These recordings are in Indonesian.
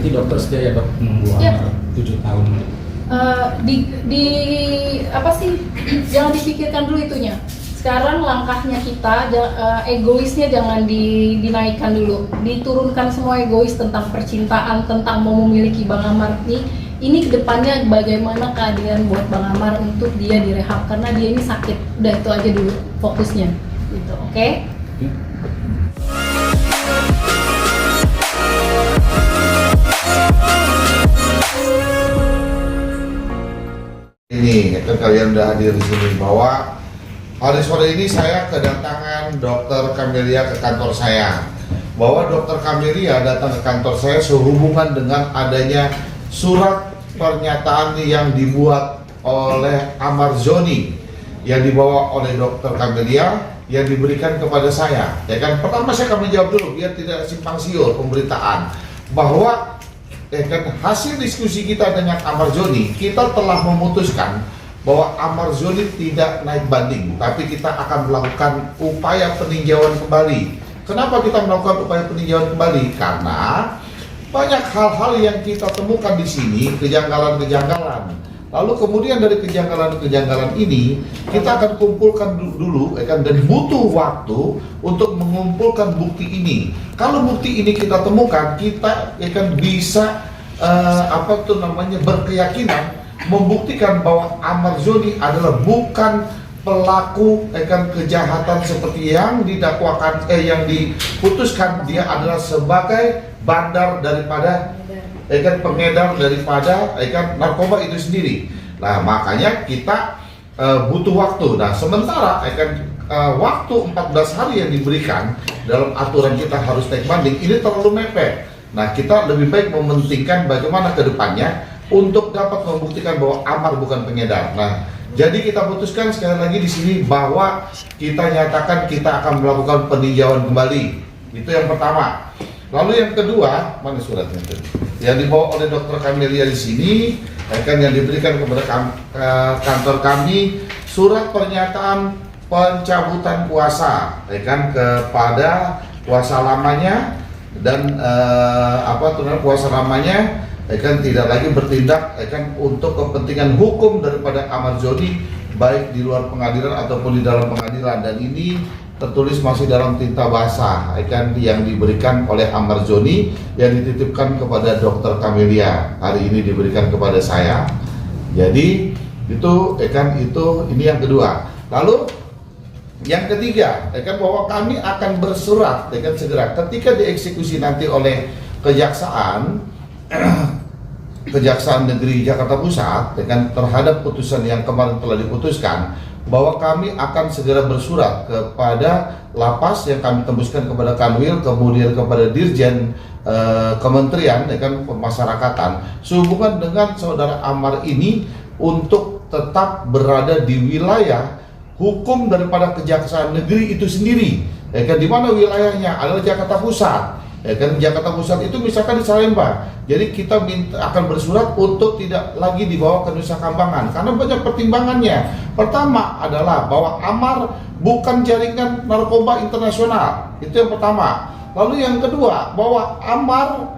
Berarti dokter setia ya dok menunggu Ya. Amar 7 tahun. Apa sih, jangan dipikirkan dulu itunya. Sekarang langkahnya kita, egoisnya jangan dinaikkan dulu, diturunkan semua egois tentang percintaan, tentang mau memiliki Bang Amar ini kedepannya bagaimana keadilan buat Bang Amar untuk dia direhab, karena dia ini sakit. Udah itu aja dulu fokusnya gitu, oke? Ini kan kalian udah hadir di sini bahwa hari sore ini saya kedatangan Dr. Camelia ke kantor saya. Bahwa Dr. Camelia datang ke kantor saya sehubungan dengan adanya surat pernyataan yang dibuat oleh Amar Zoni yang dibawa oleh Dr. Camelia yang diberikan kepada saya. Ya kan, pertama saya akan menjawab dulu biar tidak simpang siur pemberitaan bahwa kan hasil diskusi kita dengan Amar Zoni, kita telah memutuskan bahwa Amar Zoni tidak naik banding, tapi kita akan melakukan upaya peninjauan kembali. Kenapa kita melakukan upaya peninjauan kembali? Karena banyak hal-hal yang kita temukan di sini, kejanggalan-kejanggalan. Lalu kemudian dari kejanggalan-kejanggalan ini kita akan kumpulkan dulu, kan, dan butuh waktu untuk mengumpulkan bukti ini. Kalau bukti ini kita temukan, kita akan bisa berkeyakinan membuktikan bahwa Amar Zoni adalah bukan pelaku kejahatan seperti yang didakwakan, yang diputuskan. Dia adalah sebagai bandar daripada pengedar daripada narkoba itu sendiri. Nah, makanya kita butuh waktu. Nah, sementara waktu 14 hari yang diberikan dalam aturan kita harus naik banding ini terlalu mepet. Nah, kita lebih baik mementingkan bagaimana ke depannya untuk dapat membuktikan bahwa Amar bukan pengedar. Nah, jadi kita putuskan sekali lagi di sini bahwa kita nyatakan kita akan melakukan peninjauan kembali. Itu yang pertama. Lalu yang kedua, mana suratnya tadi? Yang dibawa oleh Dr. Camelia di sini, yang diberikan kepada kantor kami, surat pernyataan pencabutan kuasa, kepada kuasa lamanya dan kuasa lamanya tidak lagi bertindak untuk kepentingan hukum daripada Amar Zoni, baik di luar pengadilan ataupun di dalam pengadilan. Dan ini tertulis masih dalam tinta basah yang diberikan oleh Amar Zoni yang dititipkan kepada Dr. Camelia, hari ini diberikan kepada saya. Jadi itu ini yang kedua. Lalu yang ketiga, bahwa kami akan bersurat segera ketika dieksekusi nanti oleh Kejaksaan Negeri Jakarta Pusat terhadap putusan yang kemarin telah diputuskan, bahwa kami akan segera bersurat kepada lapas yang kami tembuskan kepada Kanwil, kemudian kepada Dirjen Kementerian Pemasyarakatan sehubungan dengan saudara Amar ini untuk tetap berada di wilayah hukum daripada Kejaksaan Negeri itu sendiri, di mana wilayahnya adalah Jakarta Pusat. Jakarta Pusat itu misalkan di Salemba. Jadi kita akan bersurat untuk tidak lagi dibawa ke Nusa Kambangan karena banyak pertimbangannya. Pertama adalah bahwa Amar bukan jaringan narkoba internasional. Itu yang pertama. Lalu yang kedua, bahwa Amar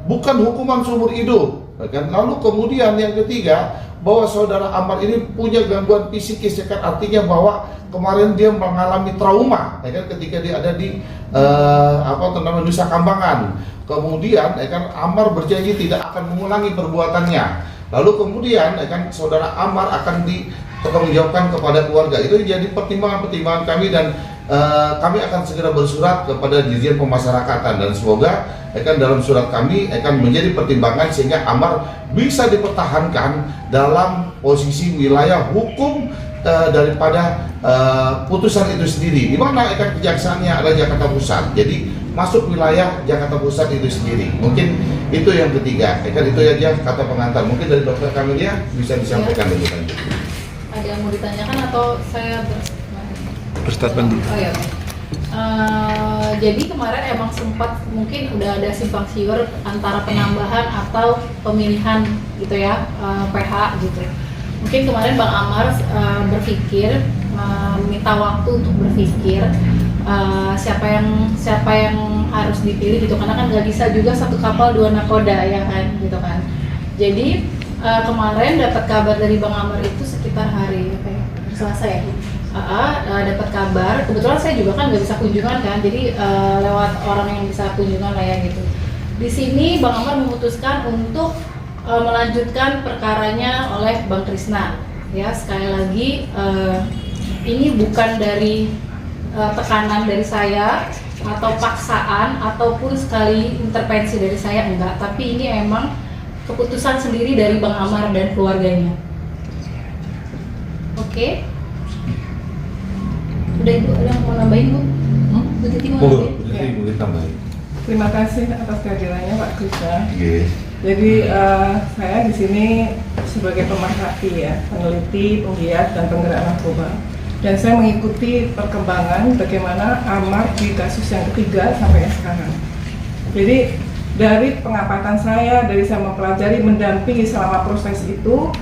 bukan hukuman seumur hidup. Lalu kemudian yang ketiga, bahwa saudara Amar ini punya gangguan psikis, artinya bahwa kemarin dia mengalami trauma ketika dia ada di Nusa Kambangan. Kemudian Amar berjanji tidak akan mengulangi perbuatannya. Lalu kemudian saudara Amar akan dipertanggungjawabkan kepada keluarga. Itu jadi pertimbangan-pertimbangan kami, dan kami akan segera bersurat kepada Dirjen Pemasyarakatan, dan semoga dalam surat kami akan menjadi pertimbangan sehingga Amar bisa dipertahankan dalam posisi wilayah hukum daripada putusan itu sendiri, di mana kejaksaannya adalah Jakarta Pusat. Jadi masuk wilayah Jakarta Pusat itu sendiri. Mungkin itu yang ketiga. Itu aja kata pengantar. Mungkin dari Dr. Camelia bisa disampaikan lebih lanjut. Ada yang mau ditanyakan atau saya berstatement dulu? Oh ya. Jadi kemarin emang sempat mungkin udah ada simpang siur antara penambahan atau pemilihan gitu ya, PH gitu. Mungkin kemarin Bang Amar berpikir minta waktu untuk berpikir siapa yang harus dipilih gitu, karena kan nggak bisa juga satu kapal dua nakoda ya kan gitu kan. Jadi kemarin dapat kabar dari Bang Amar itu sekitar hari apa ya, Selasa ya. Dapat kabar, kebetulan saya juga kan nggak bisa kunjungan kan, jadi lewat orang yang bisa kunjungan lah ya gitu. Di sini Bang Amar memutuskan untuk melanjutkan perkaranya oleh Bang Krisna. Ya, sekali lagi ini bukan dari tekanan dari saya atau paksaan ataupun sekali intervensi dari saya, enggak, tapi ini emang keputusan sendiri dari Bang Amar dan keluarganya. Oke. Udah Ibu, ada yang mau nambahin Bu? Bu Titi mau nambahin? Boleh tambahin. Terima kasih atas kehadirannya Pak Krisna. Yes. Jadi saya di sini sebagai pemerhati ya, peneliti, penggiat dan penggerak narkoba. Dan saya mengikuti perkembangan bagaimana Amar di kasus yang ketiga sampai yang sekarang. Jadi dari pengamatan saya, dari saya mempelajari, mendampingi selama proses itu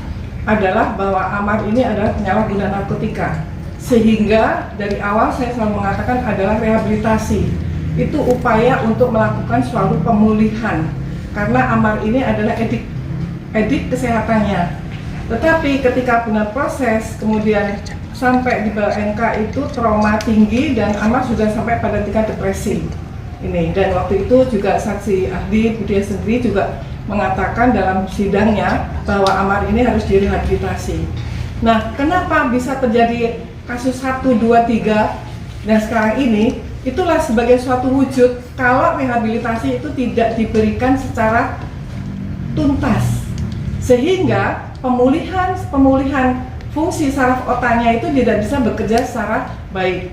adalah bahwa Amar ini adalah penyalahguna narkotika. Sehingga dari awal saya selalu mengatakan adalah rehabilitasi. Itu upaya untuk melakukan suatu pemulihan. Karena Amar ini adalah edik kesehatannya. Tetapi ketika benar proses, kemudian sampai di bawah NK itu trauma tinggi dan Amar sudah sampai pada tingkat depresi. Ini, dan waktu itu juga saksi ahli Budia sendiri juga mengatakan dalam sidangnya bahwa Amar ini harus direhabilitasi. Nah, kenapa bisa terjadi kasus 1, 2, 3 dan sekarang ini? Itulah sebagai suatu wujud kalau rehabilitasi itu tidak diberikan secara tuntas, sehingga pemulihan fungsi saraf otaknya itu tidak bisa bekerja secara baik.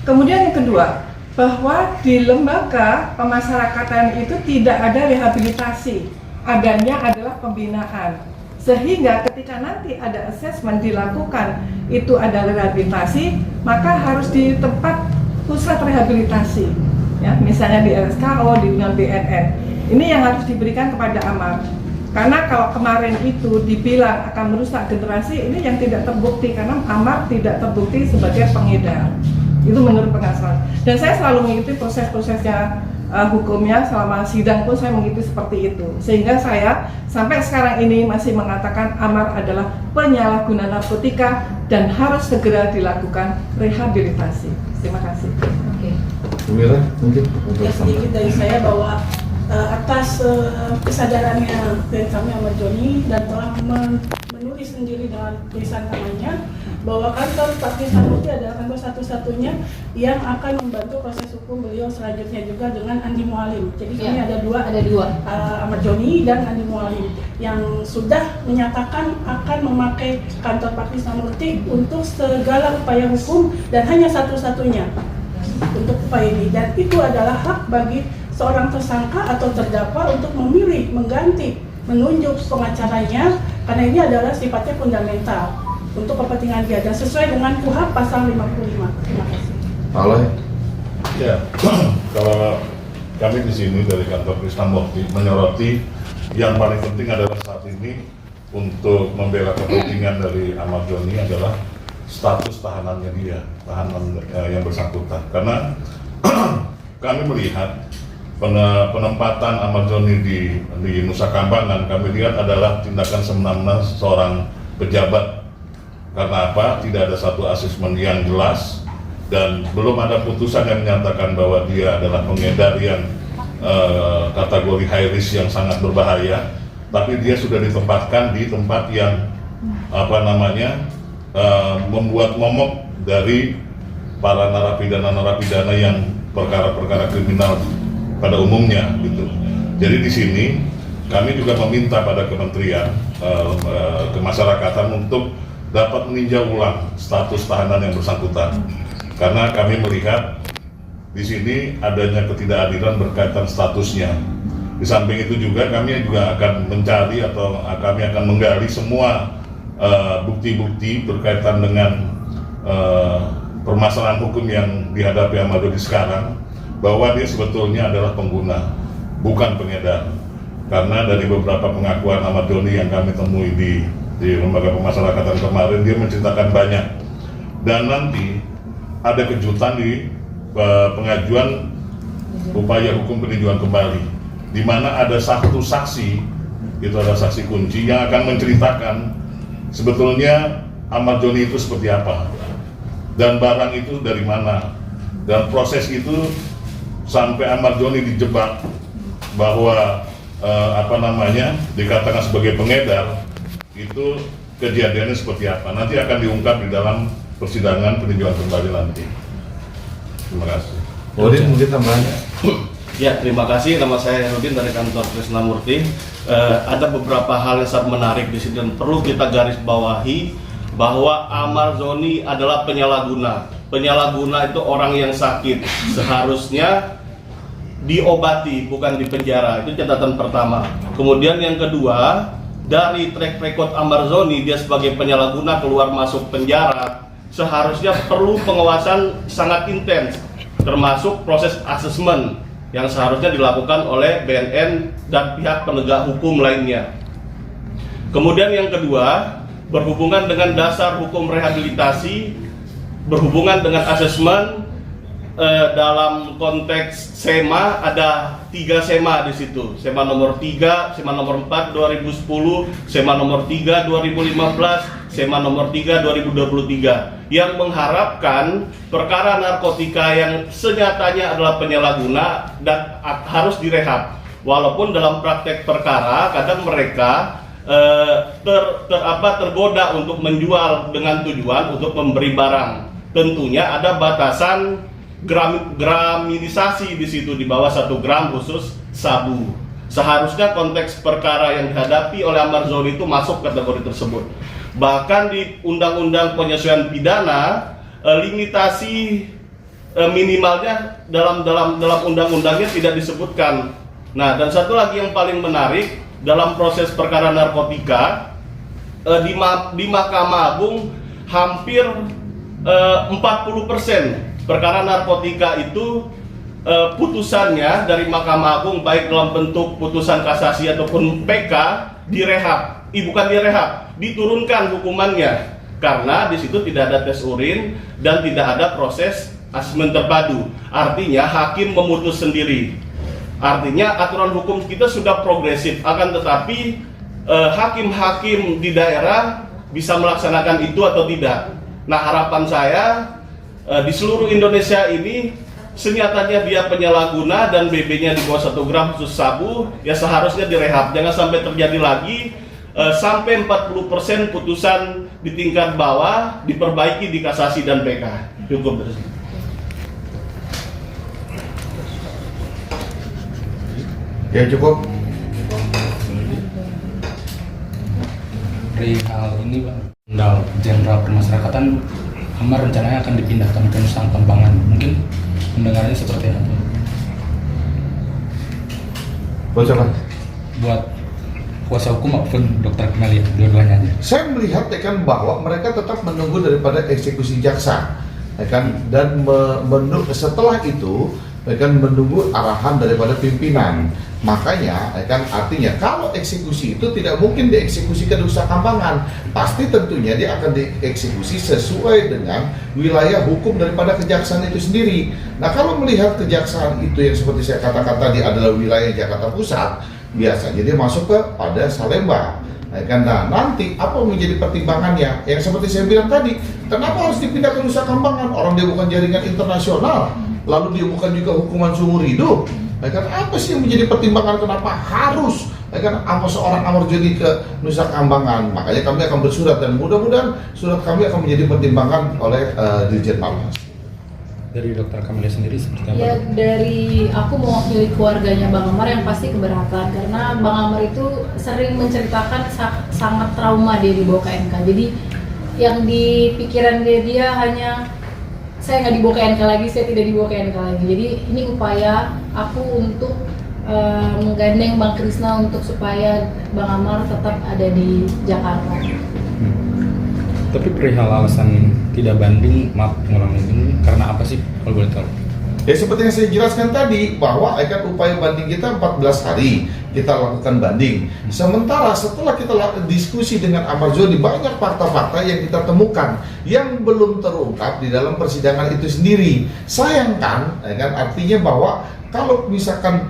Kemudian yang kedua, bahwa di lembaga pemasyarakatan itu tidak ada rehabilitasi, adanya adalah pembinaan. Sehingga ketika nanti ada asesmen dilakukan itu ada rehabilitasi, maka harus di tempat pusat rehabilitasi, ya, misalnya di RSKO, di BNN. Ini yang harus diberikan kepada Amar. Karena kalau kemarin itu dibilang akan merusak generasi, ini yang tidak terbukti karena Amar tidak terbukti sebagai pengedar. Itu menurut pengasaran. Dan saya selalu mengikuti proses-prosesnya hukumnya, selama sidang pun saya mengikuti seperti itu. Sehingga saya sampai sekarang ini masih mengatakan Amar adalah penyalahguna narkotika dan harus segera dilakukan rehabilitasi. Terima kasih. Oke. Mira, mungkin untuk Ya, sedikit dari saya bahwa atas kesadarannya dari kami Ahmad Joni dan telah menulis sendiri dengan tulisan tangannya bahwa kantor Pak Krisnamurti adalah kantor satu-satunya yang akan membantu proses hukum beliau selanjutnya juga dengan Andi Mualim. Jadi kami ada dua, Ahmad Joni dan Andi Mualim yang sudah menyatakan akan memakai kantor Pak Krisnamurti untuk segala upaya hukum dan hanya satu-satunya untuk upaya ini, dan itu adalah hak bagi seorang tersangka atau terdakwa untuk memilih, mengganti, menunjuk pengacaranya karena ini adalah sifatnya fundamental untuk kepentingan dia dan sesuai dengan KUHP pasal 55. Terima kasih. Halo. Ya, kalau kami di sini dari kantor Krisnamurti menyoroti yang paling penting adalah saat ini untuk membela kepentingan dari Ahmad Joni adalah status tahanannya dia, tahanan yang bersangkutan. Karena kami melihat penempatan Ahmad Joni di Nusa Kambangan, kami lihat adalah tindakan semena-mena seorang pejabat. Karena apa? Tidak ada satu asesmen yang jelas dan belum ada putusan yang menyatakan bahwa dia adalah pengedar yang kategori high risk yang sangat berbahaya. Tapi dia sudah ditempatkan di tempat yang membuat momok dari para narapidana yang perkara-perkara kriminal pada umumnya gitu. Jadi di sini kami juga meminta pada Kementerian Kemasyarakatan untuk dapat meninjau ulang status tahanan yang bersangkutan. Karena kami melihat di sini adanya ketidakadilan berkaitan statusnya. Di samping itu juga kami juga akan mencari atau kami akan menggali semua bukti-bukti berkaitan dengan permasalahan hukum yang dihadapi Ahmad Joni sekarang, bahwa dia sebetulnya adalah pengguna, bukan pengedar. Karena dari beberapa pengakuan Ahmad Joni yang kami temui di lembaga pemasyarakatan kemarin, dia menceritakan banyak. Dan nanti ada kejutan di pengajuan upaya hukum peninjauan kembali, di mana ada satu saksi, itu adalah saksi kunci yang akan menceritakan sebetulnya Ahmad Joni itu seperti apa dan barang itu dari mana, dan proses itu sampai Ahmad Joni dijebak bahwa dikatakan sebagai pengedar, itu kejadiannya seperti apa, nanti akan diungkap di dalam persidangan peninjauan kembali nanti. Terima kasih. Udin mungkin tambahannya. Ya, terima kasih. Nama saya Herudin dari kantor Krisnamurti. Ada beberapa hal yang sangat menarik di sini dan perlu kita garis bawahi bahwa Ahmad Joni adalah penyalahguna. Penyalahguna itu orang yang sakit, seharusnya diobati, bukan dipenjara. Itu catatan pertama. Kemudian yang kedua, dari track record Ahmad Joni, dia sebagai penyalahguna keluar masuk penjara, seharusnya perlu pengawasan sangat intens, termasuk proses asesmen yang seharusnya dilakukan oleh BNN dan pihak penegak hukum lainnya. Kemudian yang kedua, berhubungan dengan dasar hukum rehabilitasi, berhubungan dengan asesmen, dalam konteks SEMA ada 3 SEMA di situ. SEMA nomor 3, SEMA nomor 4 2010, SEMA nomor 3 2015, SEMA nomor 3 2023 yang mengharapkan perkara narkotika yang senyatanya adalah penyalahguna dan harus direhab. Walaupun dalam praktek perkara kadang mereka tergoda untuk menjual dengan tujuan untuk memberi barang. Tentunya ada batasan graminisasi di situ, di bawah 1 gram khusus sabu. Seharusnya konteks perkara yang dihadapi oleh Ahmad Joni itu masuk kategori tersebut. Bahkan di Undang-Undang Penyesuaian Pidana, limitasi minimalnya dalam undang-undangnya tidak disebutkan. Nah, dan satu lagi yang paling menarik dalam proses perkara narkotika, di Mahkamah Agung hampir 40% perkara narkotika itu putusannya dari Mahkamah Agung baik dalam bentuk putusan kasasi ataupun PK direhab, bukan direhab, diturunkan hukumannya karena di situ tidak ada tes urin dan tidak ada proses asesmen terpadu. Artinya hakim memutus sendiri. Artinya aturan hukum kita sudah progresif, akan tetapi hakim-hakim di daerah bisa melaksanakan itu atau tidak. Nah, harapan saya di seluruh Indonesia ini senyatanya dia penyalahguna dan BB-nya di bawah 1 gram khusus sabu, ya seharusnya direhab. Jangan sampai terjadi lagi sampai 40% putusan di tingkat bawah diperbaiki di kasasi dan PK. Cukup dari sini. Ya cukup. Dari hal ini Pak, Undang Jenderal Pemasyarakatan Amar rencananya akan dipindahkan ke Nusa Kambangan. Mungkin mendengarnya seperti apa? Buat siapa? Buat kuasa hukum maupun dokter Kemelia, dua-duanya aja. Saya melihat ya kan bahwa mereka tetap menunggu daripada eksekusi jaksa, ya kan, dan menunggu setelah itu ya kan menunggu arahan daripada pimpinan. Makanya ya kan artinya kalau eksekusi itu tidak mungkin dieksekusi ke Nusa Kambangan, pasti tentunya dia akan dieksekusi sesuai dengan wilayah hukum daripada kejaksaan itu sendiri. Nah, kalau melihat kejaksaan itu yang seperti saya katakan tadi adalah wilayah Jakarta Pusat, biasanya dia masuk ke pada Salemba. Ya kan? Nah, nanti apa menjadi pertimbangannya? Yang seperti saya bilang tadi, kenapa harus dipindah ke Nusa Kambangan? Orang dia bukan jaringan internasional, lalu dia bukan juga hukuman seumur hidup. Ya kan, apa sih yang menjadi pertimbangan kenapa harus ya kan seorang Ahmad Joni ke Nusa Kambangan? Makanya kami akan bersurat dan mudah-mudahan surat kami akan menjadi pertimbangan oleh Dirjen Palmas. Dari dokter Kemelia sendiri seperti apa? Ya, dari aku mewakili keluarganya Bang Amar yang pasti keberatan karena Bang Amar itu sering menceritakan sangat trauma dia dibawa ke MK. Jadi yang di pikiran dia hanya saya nggak dibawa ke NK lagi, saya tidak dibawa ke NK lagi. Jadi ini upaya aku untuk menggandeng Bang Krisna untuk supaya Bang Amar tetap ada di Jakarta. Tapi perihal alasan tidak banding, maaf ngulangi ini karena apa sih kalau boleh tahu? Ya seperti yang saya jelaskan tadi bahwa upaya banding kita 14 hari kita lakukan banding. Sementara setelah kita diskusi dengan Amar Joni, banyak fakta-fakta yang kita temukan yang belum terungkap di dalam persidangan itu sendiri. Sayangkan, artinya bahwa kalau misalkan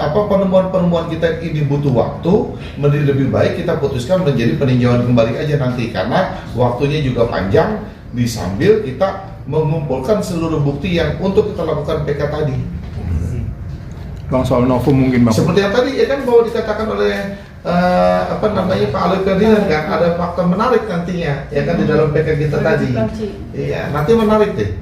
penemuan-penemuan kita ini butuh waktu, lebih baik kita putuskan menjadi peninjauan kembali aja nanti, karena waktunya juga panjang, disambil kita mengumpulkan seluruh bukti yang untuk kita lakukan PK tadi. Bang, soal novum mungkin Bang. Seperti yang tadi bahwa dikatakan oleh Pak Ali Ferdinand ada fakta menarik nantinya di dalam PK kita tadi. Iya, nanti menarik deh.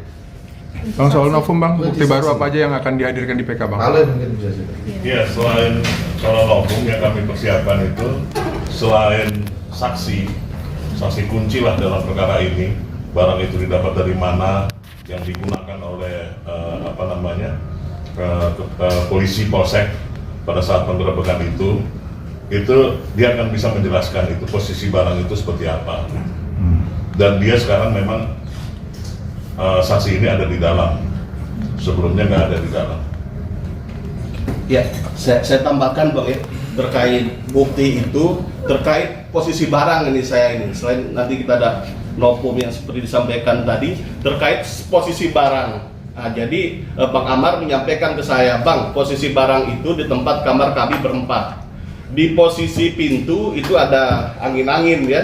Bang, soal novum Bang, bukti baru apa aja yang akan dihadirkan di PK Bang? Ali mungkin bisa cerita. Ya, selain kalau novum yang kami persiapkan itu, selain saksi kunci lah dalam perkara ini, barang itu didapat dari mana, yang digunakan oleh polisi polsek pada saat penggerebekan itu dia akan bisa menjelaskan itu posisi barang itu seperti apa. Dan dia sekarang memang saksi ini ada di dalam, sebelumnya nggak ada di dalam. Ya, saya tambahkan Bang ya, terkait bukti itu, terkait posisi barang ini selain nanti kita ada novum yang seperti disampaikan tadi terkait posisi barang. Nah, jadi Bang Amar menyampaikan ke saya, Bang, posisi barang itu di tempat kamar kami berempat. Di posisi pintu itu ada angin-angin ya.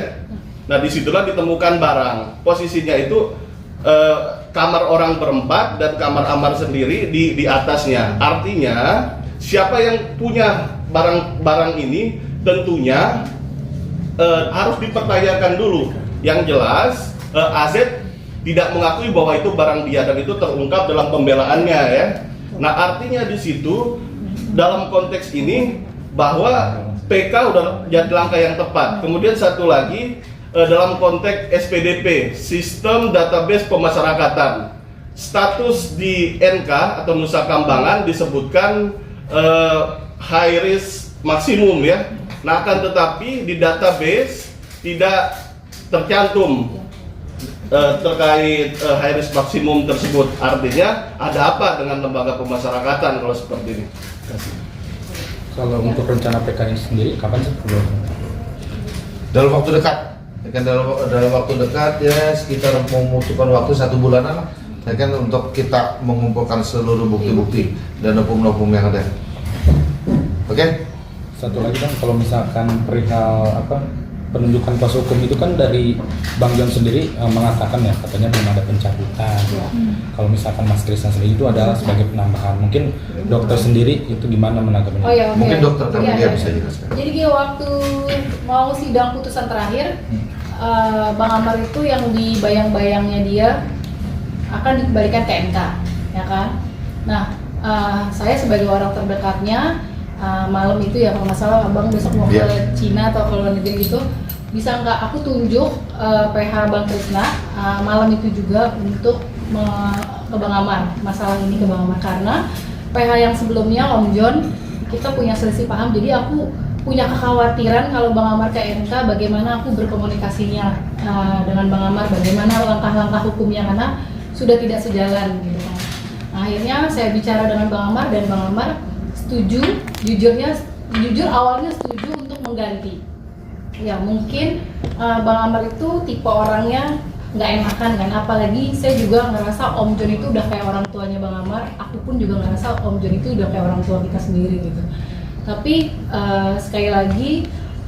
Nah, disitulah ditemukan barang. Posisinya itu kamar orang berempat dan kamar Amar sendiri di atasnya. Artinya siapa yang punya barang ini tentunya harus dipertanyakan dulu. Yang jelas AZ tidak mengakui bahwa itu barang dia dan itu terungkap dalam pembelaannya ya. Nah, artinya di situ dalam konteks ini bahwa PK udah jadi langkah yang tepat. Kemudian satu lagi dalam konteks SPDP, Sistem Database Pemasyarakatan, status di NK atau Nusa Kambangan disebutkan high risk maksimum ya. Nah, akan tetapi di database tidak tercantum terkait high risk maksimum tersebut. Artinya ada apa dengan lembaga pemasyarakatan kalau seperti ini? Kalau untuk rencana PK ini sendiri kapan sih? Dalam waktu dekat, dalam waktu dekat ya sekitar membutuhkan waktu 1 bulanan lah, untuk kita mengumpulkan seluruh bukti-bukti dan novum-novum yang ada. Oke? Satu lagi Bang, kalau misalkan perihal penunjukan kuasa hukum itu kan dari Bang John sendiri mengatakan ya katanya belum ada pencabutan. Kalau misalkan Mas Krisna sendiri itu adalah sebagai penambahan. Mungkin dokter sendiri itu gimana menanggapinya? Oh ya, okay. Mungkin dokter Kamelia bisa jelaskan. Jadi waktu mau sidang putusan terakhir, Bang Amar itu yang di bayang-bayangnya dia akan dikembalikan ke MK, ya kan? Nah, saya sebagai orang terdekatnya malam itu ya kalau nggak salah abang besok mau ke Cina atau ke luar negeri gitu, bisa nggak aku tunjuk PH Bang Krisna malam itu juga untuk ke Bang Amar, masalah ini ke Bang Amar, karena PH yang sebelumnya Om John kita punya selisih paham, jadi aku punya kekhawatiran kalau Bang Amar ke MK bagaimana aku berkomunikasinya dengan Bang Amar, bagaimana langkah-langkah hukumnya, karena sudah tidak sejalan gitu kan. Nah, akhirnya saya bicara dengan Bang Amar dan Bang Amar setuju, jujur awalnya setuju untuk mengganti. Ya mungkin Bang Amar itu tipe orangnya nggak enakan kan, apalagi saya juga ngerasa Om John itu udah kayak orang tuanya Bang Amar, aku pun juga ngerasa Om John itu udah kayak orang tua kita sendiri gitu. Tapi sekali lagi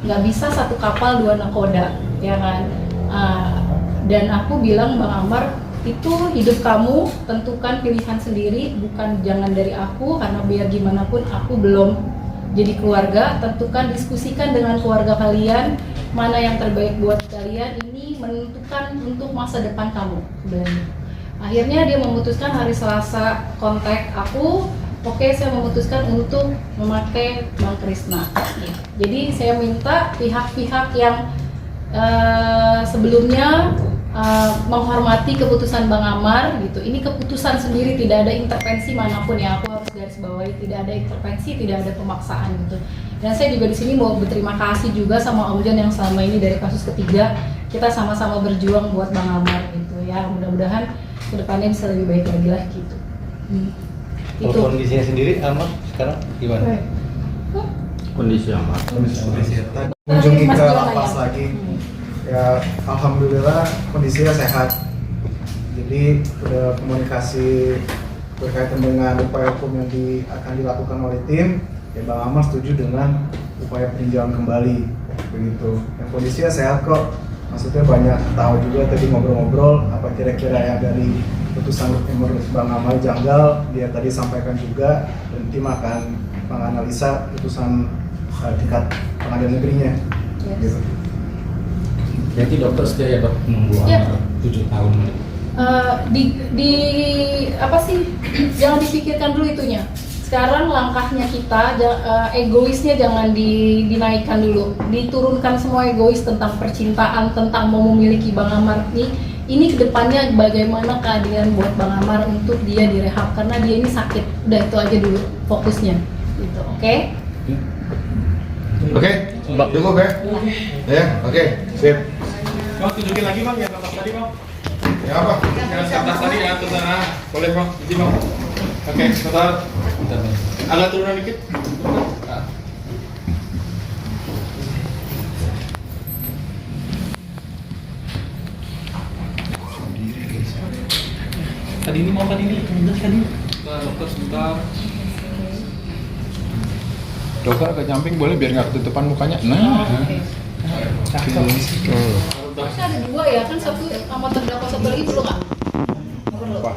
nggak bisa satu kapal dua nakoda, ya kan. Dan aku bilang Bang Amar, itu hidup kamu, tentukan pilihan sendiri, bukan jangan dari aku, karena biar gimana pun aku belum jadi keluarga. Tentukan, diskusikan dengan keluarga kalian mana yang terbaik buat kalian, ini menentukan untuk masa depan kamu sebenarnya. Akhirnya dia memutuskan hari Selasa kontak aku, oke, saya memutuskan untuk memakai Bang Krisna. Jadi saya minta pihak-pihak yang sebelumnya menghormati keputusan Bang Amar gitu. Ini keputusan sendiri, tidak ada intervensi manapun ya. Aku harus garis bawahi, tidak ada intervensi, tidak ada pemaksaan gitu. Dan saya juga di sini mau berterima kasih juga sama Om John yang selama ini dari kasus ketiga kita sama-sama berjuang buat Bang Amar gitu ya. Mudah-mudahan kedepannya bisa lebih baik lagi lah gitu. Kalau Itu. kondisinya sendiri aman sekarang gimana? Kondisi aman. Kunjungi Mas ke Jona, lapas ya? lagi. Ya, alhamdulillah kondisinya sehat. Jadi udah komunikasi berkaitan dengan upaya hukum yang akan dilakukan oleh tim. Ya Bang Amar setuju dengan upaya peninjauan kembali begitu. Yang kondisinya sehat kok. Maksudnya banyak tahu juga tadi ngobrol-ngobrol apa kira-kira yang dari putusan menurut Bang Amar janggal dia tadi sampaikan juga, dan tim akan menganalisa putusan tingkat pengadilan negerinya. Yes. Gitu. Jadi dokter setia ya dok menunggu Ya. Amar 7 tahun. Di apa sih, jangan dipikirkan dulu itunya. Sekarang langkahnya kita egoisnya jangan dinaikkan dulu, diturunkan semua egois tentang percintaan, tentang mau memiliki Bang Amar ini kedepannya bagaimana keadilan buat Bang Amar untuk dia direhab karena dia ini sakit. Udah itu aja dulu fokusnya gitu. Oke? Oke, cukup ya? Ya, oke, sip. Bang, tunjukin lagi bang yang kertas tadi bang. Ya apa? Yang kertas tadi ya, tentang boleh bang, izin bang. Oke, sebentar. Agak turunan dikit. Tadi ini mau tadi ini, tadi. Dokter sebentar. Dokter agak nyamping boleh biar nggak ketutupan mukanya. Nah. Cakep. Harusnya ada dua ya, kan satu sama terdakwa satu lagi belum nggak? Apa?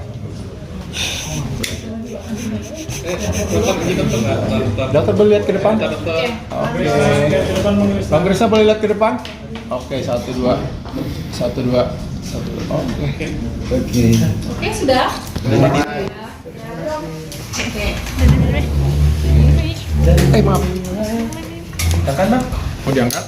Dokter boleh lihat ke depan? Oke. Oke. Bang Krisna boleh lihat ke depan? Oke, 1 2. 1 2. Oke. Oke, sudah? Oke. Maaf. Tekan bang. Mau diangkat?